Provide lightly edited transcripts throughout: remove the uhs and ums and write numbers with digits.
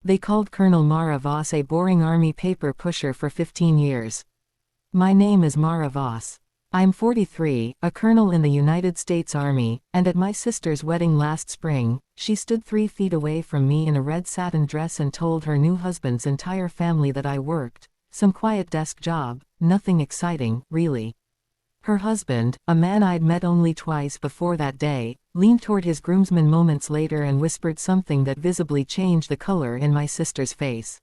They called Colonel Mara Voss a boring army paper pusher for 15 years. My name is Mara Voss. I'm 43, a colonel in the United States Army, and at my sister's wedding last spring, she stood 3 feet away from me in a red satin dress and told her new husband's entire family that I worked some quiet desk job, nothing exciting, really. Her husband, a man I'd met only twice before that day, leaned toward his groomsman moments later and whispered something that visibly changed the color in my sister's face.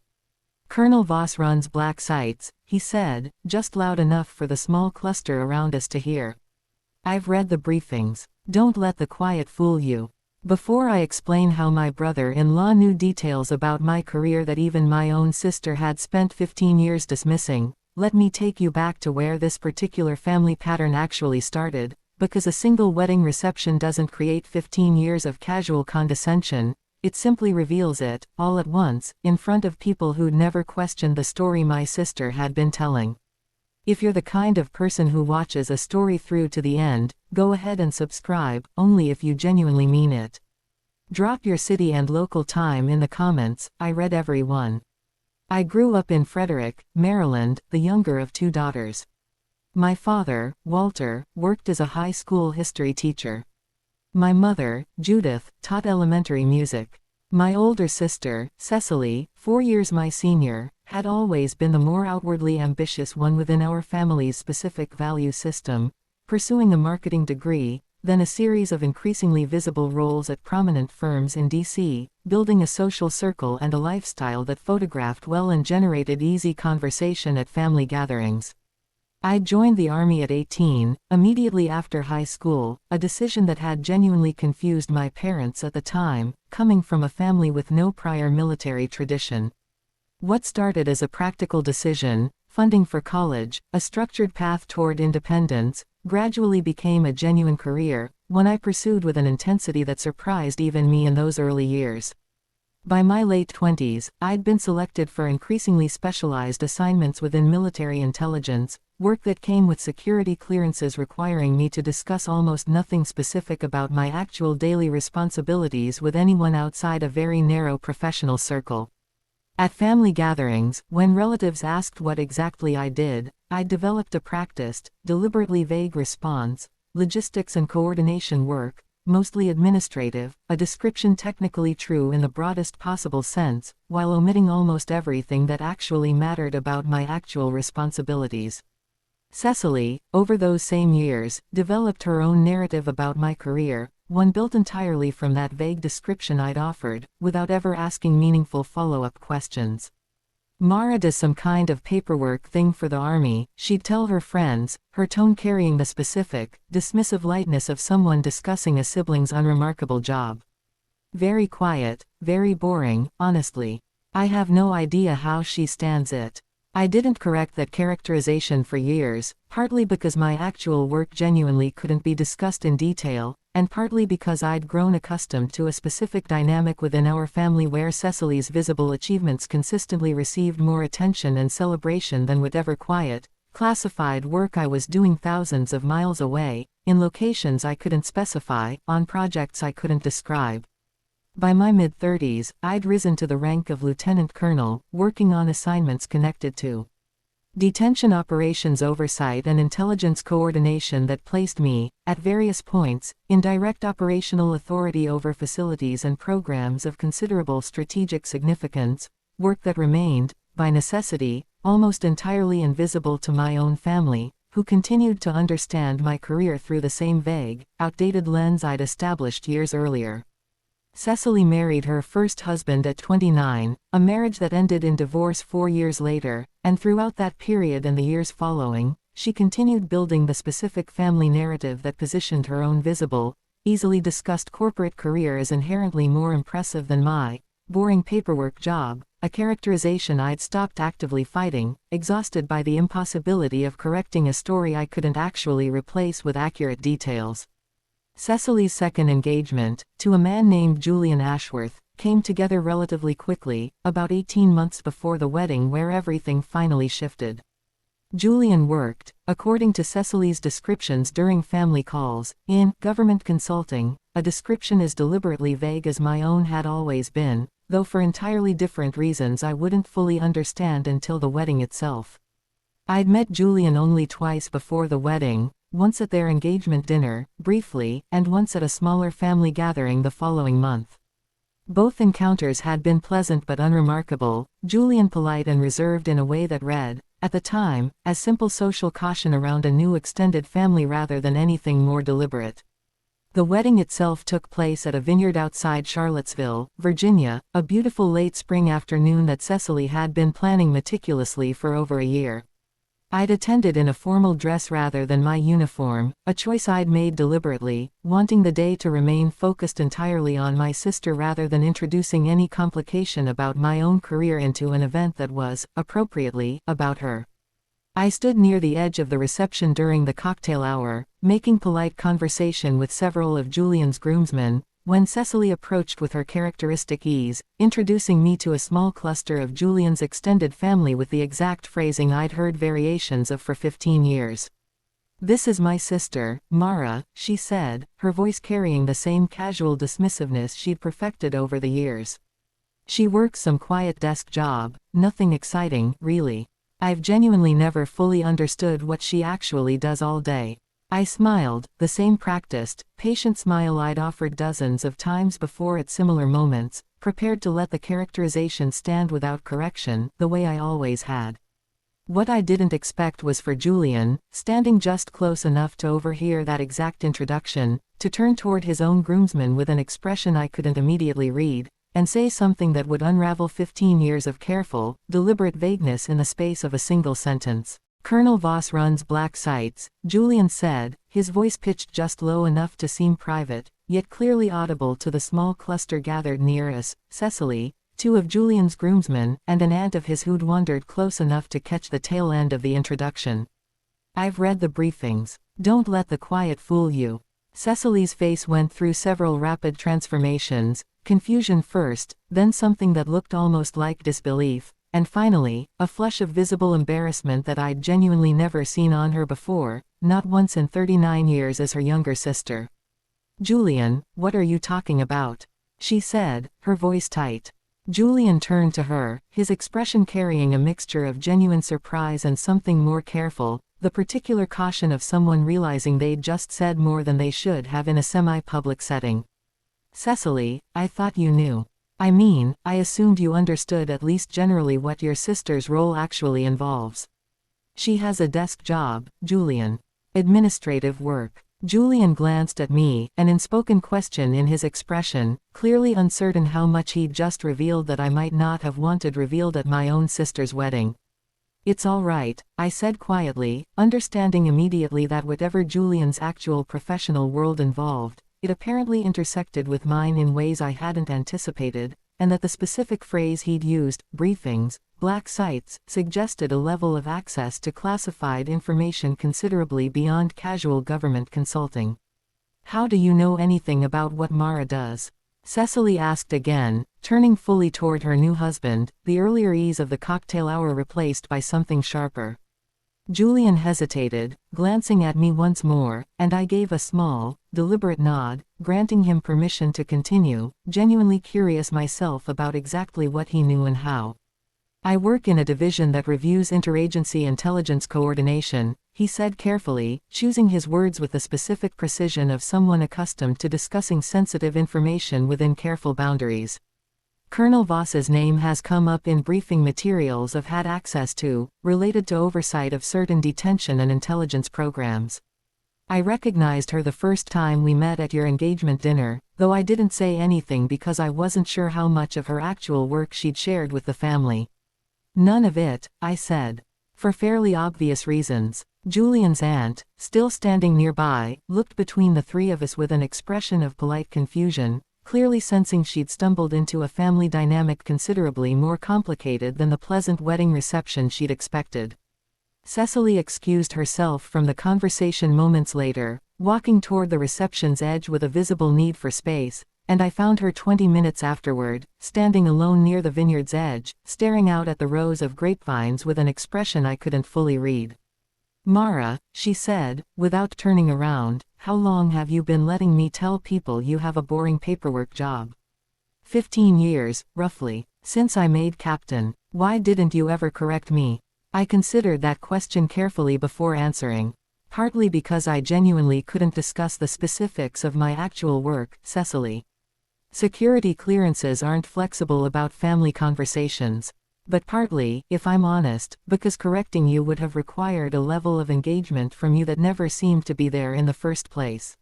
"Colonel Voss runs black sites," he said, just loud enough for the small cluster around us to hear. "I've read the briefings. Don't let the quiet fool you." Before I explain how my brother-in-law knew details about my career that even my own sister had spent 15 years dismissing, let me take you back to where this particular family pattern actually started, because a single wedding reception doesn't create 15 years of casual condescension, it simply reveals it, all at once, in front of people who'd never questioned the story my sister had been telling. If you're the kind of person who watches a story through to the end, go ahead and subscribe, only if you genuinely mean it. Drop your city and local time in the comments, I read every one. I grew up in Frederick, Maryland, the younger of 2 daughters. My father, Walter, worked as a high school history teacher. My mother, Judith, taught elementary music. My older sister, Cecily, 4 years my senior, had always been the more outwardly ambitious one within our family's specific value system, pursuing a marketing degree, then a series of increasingly visible roles at prominent firms in D.C., building a social circle and a lifestyle that photographed well and generated easy conversation at family gatherings. I joined the Army at 18, immediately after high school, a decision that had genuinely confused my parents at the time, coming from a family with no prior military tradition. What started as a practical decision, funding for college, a structured path toward independence, gradually became a genuine career, one I pursued with an intensity that surprised even me in those early years. By my late 20s, I'd been selected for increasingly specialized assignments within military intelligence, work that came with security clearances requiring me to discuss almost nothing specific about my actual daily responsibilities with anyone outside a very narrow professional circle. At family gatherings, when relatives asked what exactly I did, I developed a practiced, deliberately vague response: logistics and coordination work, mostly administrative, a description technically true in the broadest possible sense, while omitting almost everything that actually mattered about my actual responsibilities. Cecily, over those same years, developed her own narrative about my career, one built entirely from that vague description I'd offered, without ever asking meaningful follow-up questions. "Mara does some kind of paperwork thing for the Army," she'd tell her friends, her tone carrying the specific, dismissive lightness of someone discussing a sibling's unremarkable job. "Very quiet, very boring, honestly. I have no idea how she stands it." I didn't correct that characterization for years, partly because my actual work genuinely couldn't be discussed in detail, and partly because I'd grown accustomed to a specific dynamic within our family where Cecily's visible achievements consistently received more attention and celebration than whatever quiet, classified work I was doing thousands of miles away, in locations I couldn't specify, on projects I couldn't describe. By my mid-30s, I'd risen to the rank of lieutenant colonel, working on assignments connected to detention operations oversight and intelligence coordination that placed me, at various points, in direct operational authority over facilities and programs of considerable strategic significance, work that remained, by necessity, almost entirely invisible to my own family, who continued to understand my career through the same vague, outdated lens I'd established years earlier. Cecily married her first husband at 29, a marriage that ended in divorce 4 years later, and throughout that period and the years following, she continued building the specific family narrative that positioned her own visible, easily discussed corporate career as inherently more impressive than my boring paperwork job, a characterization I'd stopped actively fighting, exhausted by the impossibility of correcting a story I couldn't actually replace with accurate details. Cecily's second engagement, to a man named Julian Ashworth, came together relatively quickly, about 18 months before the wedding where everything finally shifted. Julian worked, according to Cecily's descriptions during family calls, in government consulting, a description as deliberately vague as my own had always been, though for entirely different reasons I wouldn't fully understand until the wedding itself. I'd met Julian only twice before the wedding, once at their engagement dinner, briefly, and once at a smaller family gathering the following month. Both encounters had been pleasant but unremarkable, Julian polite and reserved in a way that read, at the time, as simple social caution around a new extended family rather than anything more deliberate. The wedding itself took place at a vineyard outside Charlottesville, Virginia, a beautiful late spring afternoon that Cecily had been planning meticulously for over a year. I'd attended in a formal dress rather than my uniform, a choice I'd made deliberately, wanting the day to remain focused entirely on my sister rather than introducing any complication about my own career into an event that was, appropriately, about her. I stood near the edge of the reception during the cocktail hour, making polite conversation with several of Julian's groomsmen, when Cecily approached with her characteristic ease, introducing me to a small cluster of Julian's extended family with the exact phrasing I'd heard variations of for 15 years. "This is my sister, Mara," she said, her voice carrying the same casual dismissiveness she'd perfected over the years. "She works some quiet desk job, nothing exciting, really. I've genuinely never fully understood what she actually does all day." I smiled, the same practiced, patient smile I'd offered dozens of times before at similar moments, prepared to let the characterization stand without correction, the way I always had. What I didn't expect was for Julian, standing just close enough to overhear that exact introduction, to turn toward his own groomsmen with an expression I couldn't immediately read, and say something that would unravel 15 years of careful, deliberate vagueness in the space of a single sentence. "Colonel Voss runs black sites," Julian said, his voice pitched just low enough to seem private, yet clearly audible to the small cluster gathered near us, Cecily, two of Julian's groomsmen, and an aunt of his who'd wandered close enough to catch the tail end of the introduction. "I've read the briefings. Don't let the quiet fool you." Cecily's face went through several rapid transformations, confusion first, then something that looked almost like disbelief, and finally, a flush of visible embarrassment that I'd genuinely never seen on her before, not once in 39 years as her younger sister. "Julian, what are you talking about?" she said, her voice tight. Julian turned to her, his expression carrying a mixture of genuine surprise and something more careful, the particular caution of someone realizing they'd just said more than they should have in a semi-public setting. "Cecily, I thought you knew. I mean, I assumed you understood at least generally what your sister's role actually involves." "She has a desk job, Julian. Administrative work." Julian glanced at me, an unspoken question in his expression, clearly uncertain how much he'd just revealed that I might not have wanted revealed at my own sister's wedding. "It's all right," I said quietly, understanding immediately that whatever Julian's actual professional world involved, it apparently intersected with mine in ways I hadn't anticipated, and that the specific phrase he'd used, briefings, black sites, suggested a level of access to classified information considerably beyond casual government consulting. "How do you know anything about what Mara does?" Cecily asked again, turning fully toward her new husband, the earlier ease of the cocktail hour replaced by something sharper. Julian hesitated, glancing at me once more, and I gave a small, deliberate nod, granting him permission to continue, genuinely curious myself about exactly what he knew and how. "I work in a division that reviews interagency intelligence coordination," he said carefully, choosing his words with the specific precision of someone accustomed to discussing sensitive information within careful boundaries. "Colonel Voss's name has come up in briefing materials I've had access to, related to oversight of certain detention and intelligence programs. I recognized her the first time we met at your engagement dinner, though I didn't say anything because I wasn't sure how much of her actual work she'd shared with the family." "None of it," I said. "For fairly obvious reasons." Julian's aunt, still standing nearby, looked between the three of us with an expression of polite confusion, clearly sensing she'd stumbled into a family dynamic considerably more complicated than the pleasant wedding reception she'd expected. Cecily excused herself from the conversation moments later, walking toward the reception's edge with a visible need for space, and I found her 20 minutes afterward, standing alone near the vineyard's edge, staring out at the rows of grapevines with an expression I couldn't fully read. "Mara," she said, without turning around, how long have you been letting me tell people you have a boring paperwork job? 15 years, roughly. Since I made captain. Why didn't you ever correct me? I considered that question carefully before answering. Partly because I genuinely couldn't discuss the specifics of my actual work, Cecily. Security clearances aren't flexible about family conversations. But partly, if I'm honest, because correcting you would have required a level of engagement from you that never seemed to be there in the first place.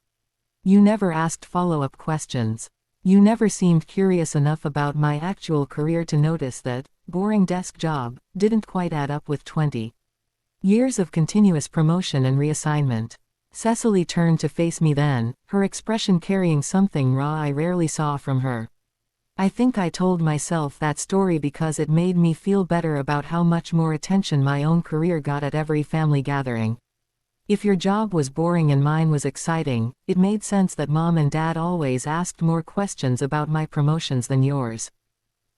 You never asked follow-up questions. You never seemed curious enough about my actual career to notice that boring desk job didn't quite add up with 20 years of continuous promotion and reassignment. Cecily turned to face me then, her expression carrying something raw I rarely saw from her. I think I told myself that story because it made me feel better about how much more attention my own career got at every family gathering. If your job was boring and mine was exciting, it made sense that Mom and Dad always asked more questions about my promotions than yours.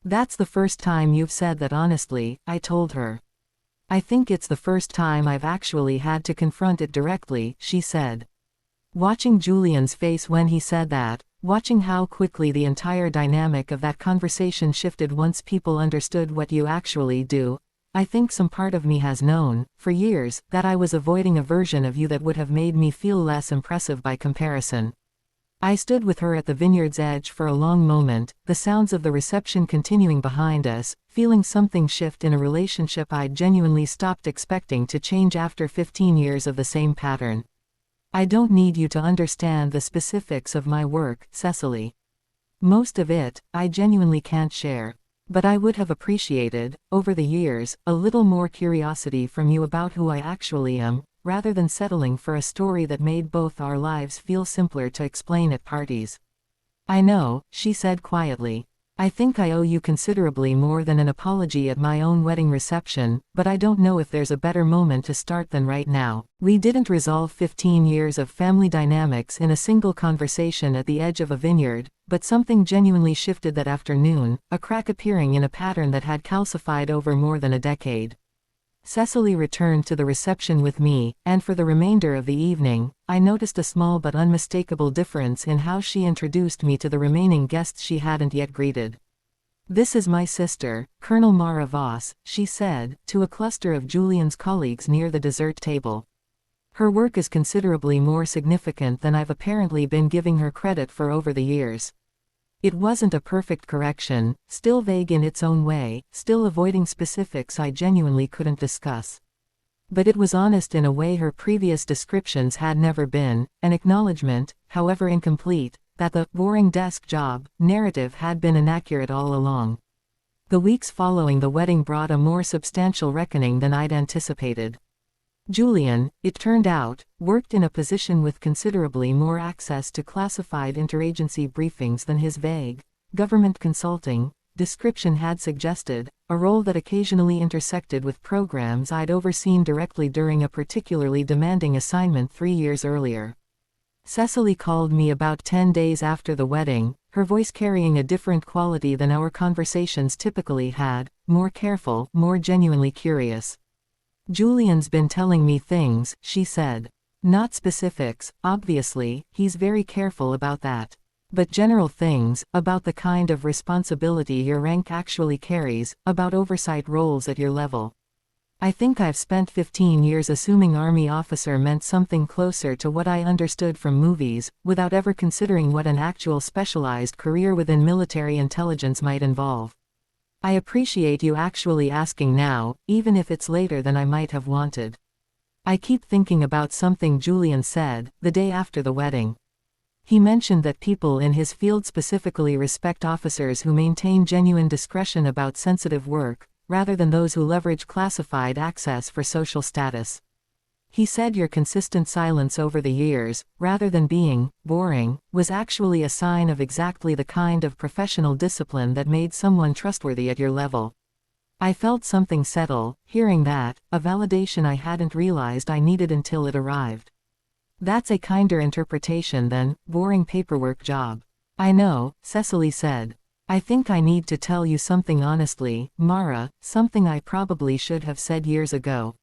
That's the first time you've said that honestly, I told her. I think it's the first time I've actually had to confront it directly, she said. Watching Julian's face when he said that, watching how quickly the entire dynamic of that conversation shifted once people understood what you actually do, I think some part of me has known, for years, that I was avoiding a version of you that would have made me feel less impressive by comparison. I stood with her at the vineyard's edge for a long moment, the sounds of the reception continuing behind us, feeling something shift in a relationship I'd genuinely stopped expecting to change after 15 years of the same pattern. I don't need you to understand the specifics of my work, Cecily. Most of it, I genuinely can't share. But I would have appreciated, over the years, a little more curiosity from you about who I actually am, rather than settling for a story that made both our lives feel simpler to explain at parties. I know, she said quietly. I think I owe you considerably more than an apology at my own wedding reception, but I don't know if there's a better moment to start than right now. We didn't resolve 15 years of family dynamics in a single conversation at the edge of a vineyard, but something genuinely shifted that afternoon, a crack appearing in a pattern that had calcified over more than a decade. Cecily returned to the reception with me, and for the remainder of the evening, I noticed a small but unmistakable difference in how she introduced me to the remaining guests she hadn't yet greeted. "This is my sister, Colonel Mara Voss," she said, to a cluster of Julian's colleagues near the dessert table. "Her work is considerably more significant than I've apparently been giving her credit for over the years." It wasn't a perfect correction, still vague in its own way, still avoiding specifics I genuinely couldn't discuss. But it was honest in a way her previous descriptions had never been, an acknowledgement, however incomplete, that the boring desk job narrative had been inaccurate all along. The weeks following the wedding brought a more substantial reckoning than I'd anticipated. Julian, it turned out, worked in a position with considerably more access to classified interagency briefings than his vague, government consulting, description had suggested, a role that occasionally intersected with programs I'd overseen directly during a particularly demanding assignment 3 years earlier. Cecily called me about 10 days after the wedding, her voice carrying a different quality than our conversations typically had, more careful, more genuinely curious. "Julian's been telling me things," she said. "Not specifics, obviously, he's very careful about that. But general things, about the kind of responsibility your rank actually carries, about oversight roles at your level. I think I've spent 15 years assuming Army officer meant something closer to what I understood from movies, without ever considering what an actual specialized career within military intelligence might involve. I appreciate you actually asking now, even if it's later than I might have wanted. I keep thinking about something Julian said, the day after the wedding. He mentioned that people in his field specifically respect officers who maintain genuine discretion about sensitive work, rather than those who leverage classified access for social status. He said your consistent silence over the years, rather than being boring, was actually a sign of exactly the kind of professional discipline that made someone trustworthy at your level. I felt something settle, hearing that, a validation I hadn't realized I needed until it arrived. That's a kinder interpretation than boring paperwork job. I know, Cecily said. I think I need to tell you something honestly, Mara, something I probably should have said years ago.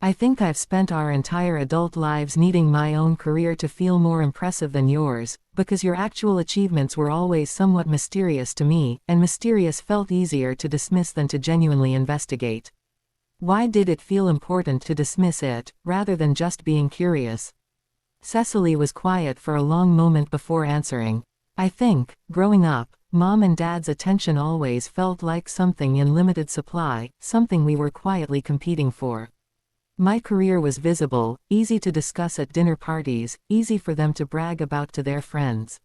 I think I've spent our entire adult lives needing my own career to feel more impressive than yours, because your actual achievements were always somewhat mysterious to me, and mysterious felt easier to dismiss than to genuinely investigate. Why did it feel important to dismiss it, rather than just being curious? Cecily was quiet for a long moment before answering. I think, growing up, Mom and Dad's attention always felt like something in limited supply, something we were quietly competing for. My career was visible, easy to discuss at dinner parties, easy for them to brag about to their friends.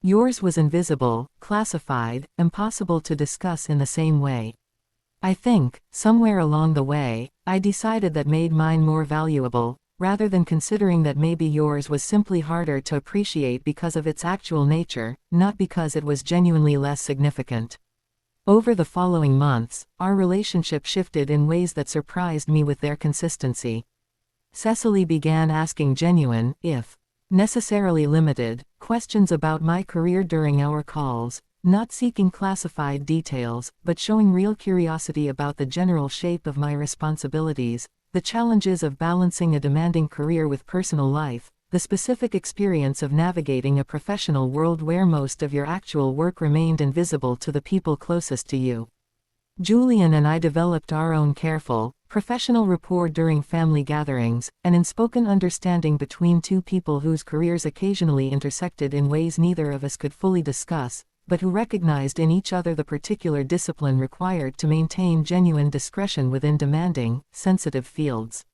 Yours was invisible, classified, impossible to discuss in the same way. I think, somewhere along the way, I decided that made mine more valuable, rather than considering that maybe yours was simply harder to appreciate because of its actual nature, not because it was genuinely less significant. Over the following months, our relationship shifted in ways that surprised me with their consistency. Cecily began asking genuine, if necessarily limited, questions about my career during our calls, not seeking classified details, but showing real curiosity about the general shape of my responsibilities, the challenges of balancing a demanding career with personal life, the specific experience of navigating a professional world where most of your actual work remained invisible to the people closest to you. Julian and I developed our own careful, professional rapport during family gatherings, an unspoken understanding between two people whose careers occasionally intersected in ways neither of us could fully discuss, but who recognized in each other the particular discipline required to maintain genuine discretion within demanding, sensitive fields.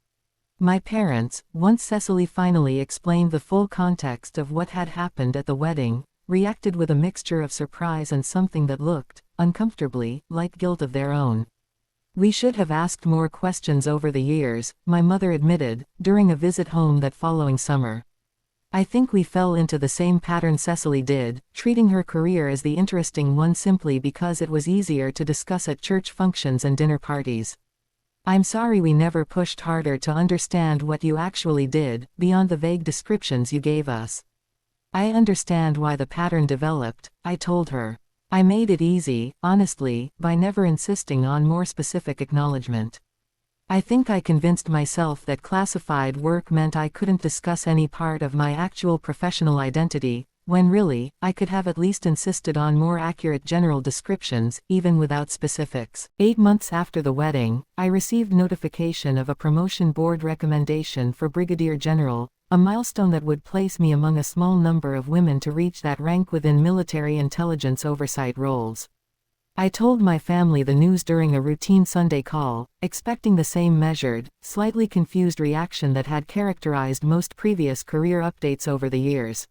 My parents, once Cecily finally explained the full context of what had happened at the wedding, reacted with a mixture of surprise and something that looked, uncomfortably, like guilt of their own. We should have asked more questions over the years, my mother admitted, during a visit home that following summer. I think we fell into the same pattern Cecily did, treating her career as the interesting one simply because it was easier to discuss at church functions and dinner parties. I'm sorry we never pushed harder to understand what you actually did, beyond the vague descriptions you gave us. I understand why the pattern developed, I told her. I made it easy, honestly, by never insisting on more specific acknowledgement. I think I convinced myself that classified work meant I couldn't discuss any part of my actual professional identity, when really, I could have at least insisted on more accurate general descriptions, even without specifics. 8 months after the wedding, I received notification of a promotion board recommendation for Brigadier General, a milestone that would place me among a small number of women to reach that rank within military intelligence oversight roles. I told my family the news during a routine Sunday call, expecting the same measured, slightly confused reaction that had characterized most previous career updates over the years.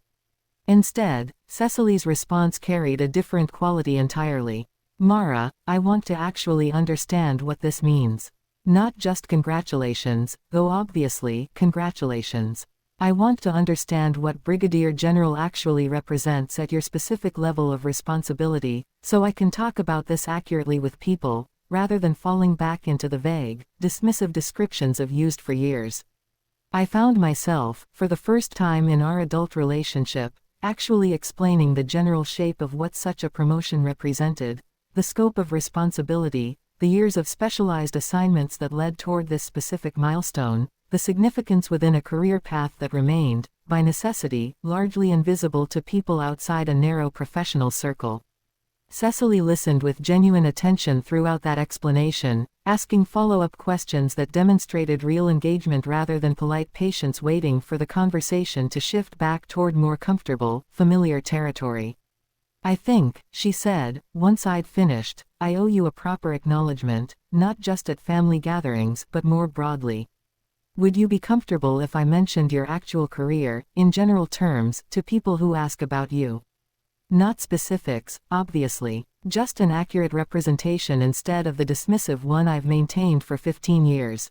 Instead, Cecily's response carried a different quality entirely. Mara, I want to actually understand what this means. Not just congratulations, though obviously, congratulations. I want to understand what Brigadier General actually represents at your specific level of responsibility, so I can talk about this accurately with people, rather than falling back into the vague, dismissive descriptions I've used for years. I found myself, for the first time in our adult relationship, actually explaining the general shape of what such a promotion represented, the scope of responsibility, the years of specialized assignments that led toward this specific milestone, the significance within a career path that remained, by necessity, largely invisible to people outside a narrow professional circle. Cecily listened with genuine attention throughout that explanation, asking follow-up questions that demonstrated real engagement rather than polite patience waiting for the conversation to shift back toward more comfortable, familiar territory. I think, she said, once I'd finished, I owe you a proper acknowledgement, not just at family gatherings but more broadly. Would you be comfortable if I mentioned your actual career, in general terms, to people who ask about you? Not specifics, obviously, just an accurate representation instead of the dismissive one I've maintained for 15 years.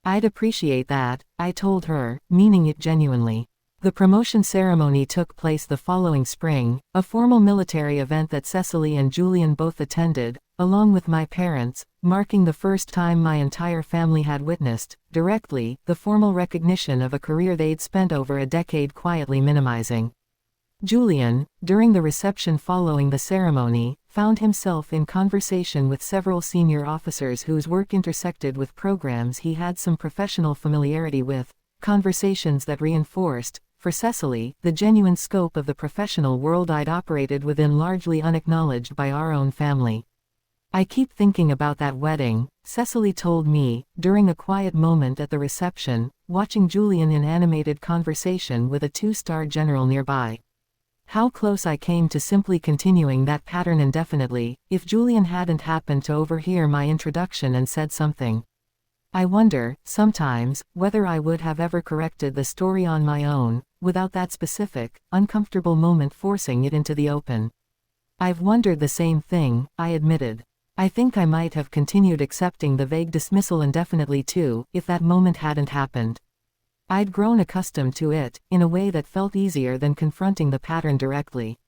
I'd appreciate that, I told her, meaning it genuinely. The promotion ceremony took place the following spring, a formal military event that Cecily and Julian both attended, along with my parents, marking the first time my entire family had witnessed, directly, the formal recognition of a career they'd spent over a decade quietly minimizing. Julian, during the reception following the ceremony, found himself in conversation with several senior officers whose work intersected with programs he had some professional familiarity with, conversations that reinforced, for Cecily, the genuine scope of the professional world I'd operated within, largely unacknowledged by our own family. "I keep thinking about that wedding," Cecily told me, during a quiet moment at the reception, watching Julian in animated conversation with a two-star general nearby. "How close I came to simply continuing that pattern indefinitely, if Julian hadn't happened to overhear my introduction and said something. I wonder, sometimes, whether I would have ever corrected the story on my own, without that specific, uncomfortable moment forcing it into the open." "I've wondered the same thing," I admitted. "I think I might have continued accepting the vague dismissal indefinitely too, if that moment hadn't happened. I'd grown accustomed to it, in a way that felt easier than confronting the pattern directly."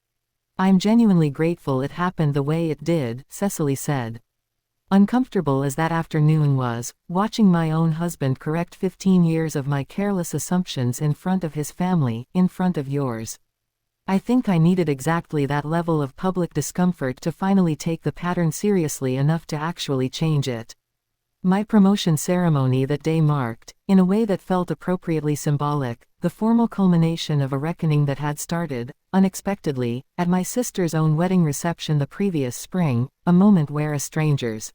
"I'm genuinely grateful it happened the way it did," Cecily said. Uncomfortable as that afternoon was, watching my own husband correct 15 years of my careless assumptions in front of his family, in front of yours. I think I needed exactly that level of public discomfort to finally take the pattern seriously enough to actually change it. My promotion ceremony that day marked, in a way that felt appropriately symbolic, the formal culmination of a reckoning that had started, unexpectedly, at my sister's own wedding reception the previous spring, a moment where a stranger's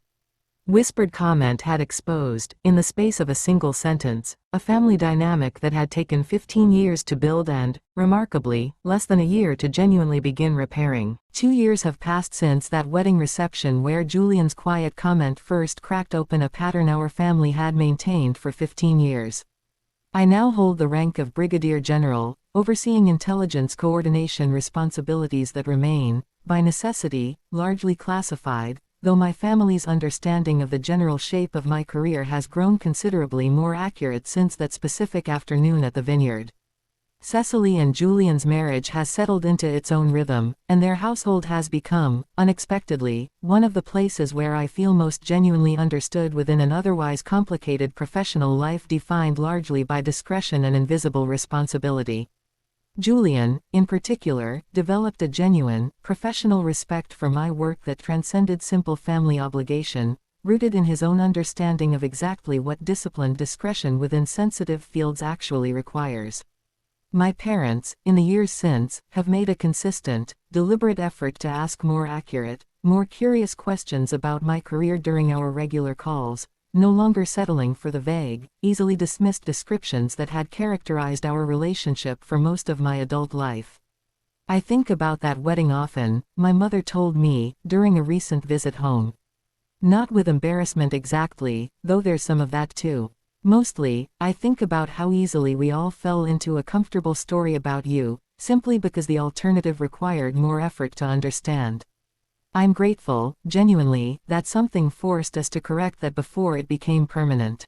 whispered comment had exposed, in the space of a single sentence, a family dynamic that had taken 15 years to build and, remarkably, less than a year to genuinely begin repairing. 2 years have passed since that wedding reception where Julian's quiet comment first cracked open a pattern our family had maintained for 15 years. I now hold the rank of Brigadier General, overseeing intelligence coordination responsibilities that remain, by necessity, largely classified, though my family's understanding of the general shape of my career has grown considerably more accurate since that specific afternoon at the vineyard. Cecily and Julian's marriage has settled into its own rhythm, and their household has become, unexpectedly, one of the places where I feel most genuinely understood within an otherwise complicated professional life defined largely by discretion and invisible responsibility. Julian, in particular, developed a genuine, professional respect for my work that transcended simple family obligation, rooted in his own understanding of exactly what disciplined discretion within sensitive fields actually requires. My parents, in the years since, have made a consistent, deliberate effort to ask more accurate, more curious questions about my career during our regular calls, no longer settling for the vague, easily dismissed descriptions that had characterized our relationship for most of my adult life. "I think about that wedding often," my mother told me, during a recent visit home. "Not with embarrassment exactly, though there's some of that too. Mostly, I think about how easily we all fell into a comfortable story about you, simply because the alternative required more effort to understand. I'm grateful, genuinely, that something forced us to correct that before it became permanent."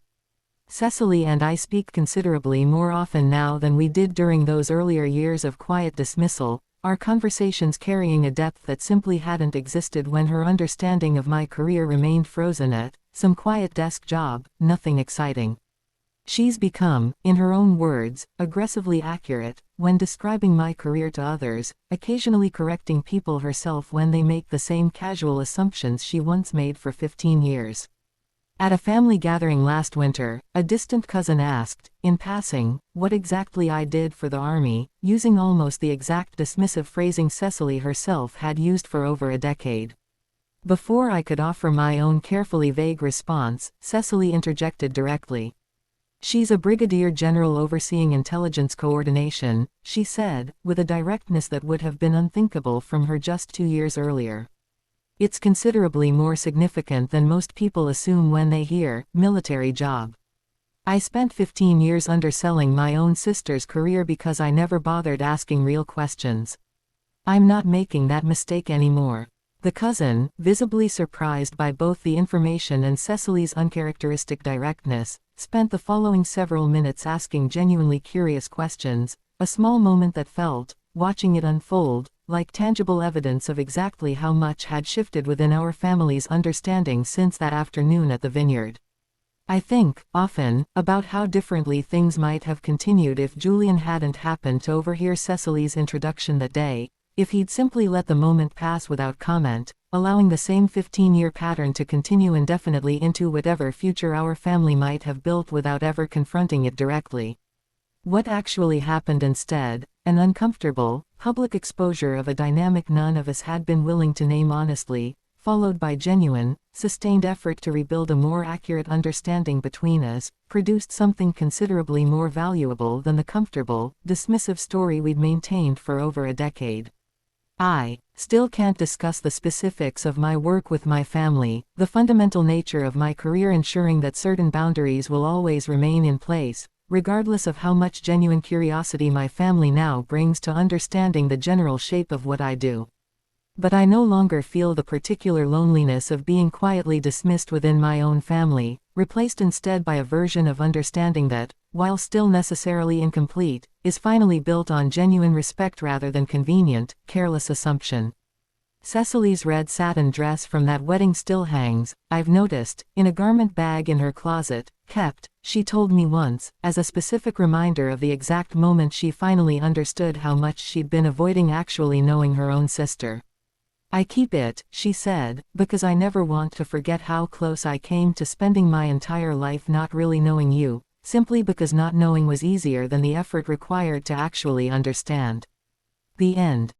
Cecily and I speak considerably more often now than we did during those earlier years of quiet dismissal, our conversations carrying a depth that simply hadn't existed when her understanding of my career remained frozen at some quiet desk job, nothing exciting. She's become, in her own words, aggressively accurate when describing my career to others, occasionally correcting people herself when they make the same casual assumptions she once made for 15 years. At a family gathering last winter, a distant cousin asked, in passing, what exactly I did for the army, using almost the exact dismissive phrasing Cecily herself had used for over a decade. Before I could offer my own carefully vague response, Cecily interjected directly. "She's a brigadier general overseeing intelligence coordination," she said, with a directness that would have been unthinkable from her just 2 years earlier. "It's considerably more significant than most people assume when they hear military job. I spent 15 years underselling my own sister's career because I never bothered asking real questions. I'm not making that mistake anymore." The cousin, visibly surprised by both the information and Cecily's uncharacteristic directness, spent the following several minutes asking genuinely curious questions, a small moment that felt, watching it unfold, like tangible evidence of exactly how much had shifted within our family's understanding since that afternoon at the vineyard. I think, often, about how differently things might have continued if Julian hadn't happened to overhear Cecily's introduction that day, if he'd simply let the moment pass without comment, allowing the same 15-year pattern to continue indefinitely into whatever future our family might have built without ever confronting it directly. What actually happened instead, an uncomfortable, public exposure of a dynamic none of us had been willing to name honestly, followed by genuine, sustained effort to rebuild a more accurate understanding between us, produced something considerably more valuable than the comfortable, dismissive story we'd maintained for over a decade. I still can't discuss the specifics of my work with my family, the fundamental nature of my career ensuring that certain boundaries will always remain in place, regardless of how much genuine curiosity my family now brings to understanding the general shape of what I do. But I no longer feel the particular loneliness of being quietly dismissed within my own family, replaced instead by a version of understanding that, while still necessarily incomplete, is finally built on genuine respect rather than convenient, careless assumption. Cecily's red satin dress from that wedding still hangs, I've noticed, in a garment bag in her closet, kept, she told me once, as a specific reminder of the exact moment she finally understood how much she'd been avoiding actually knowing her own sister. I keep it, she said, because I never want to forget how close I came to spending my entire life not really knowing you, simply because not knowing was easier than the effort required to actually understand. The end.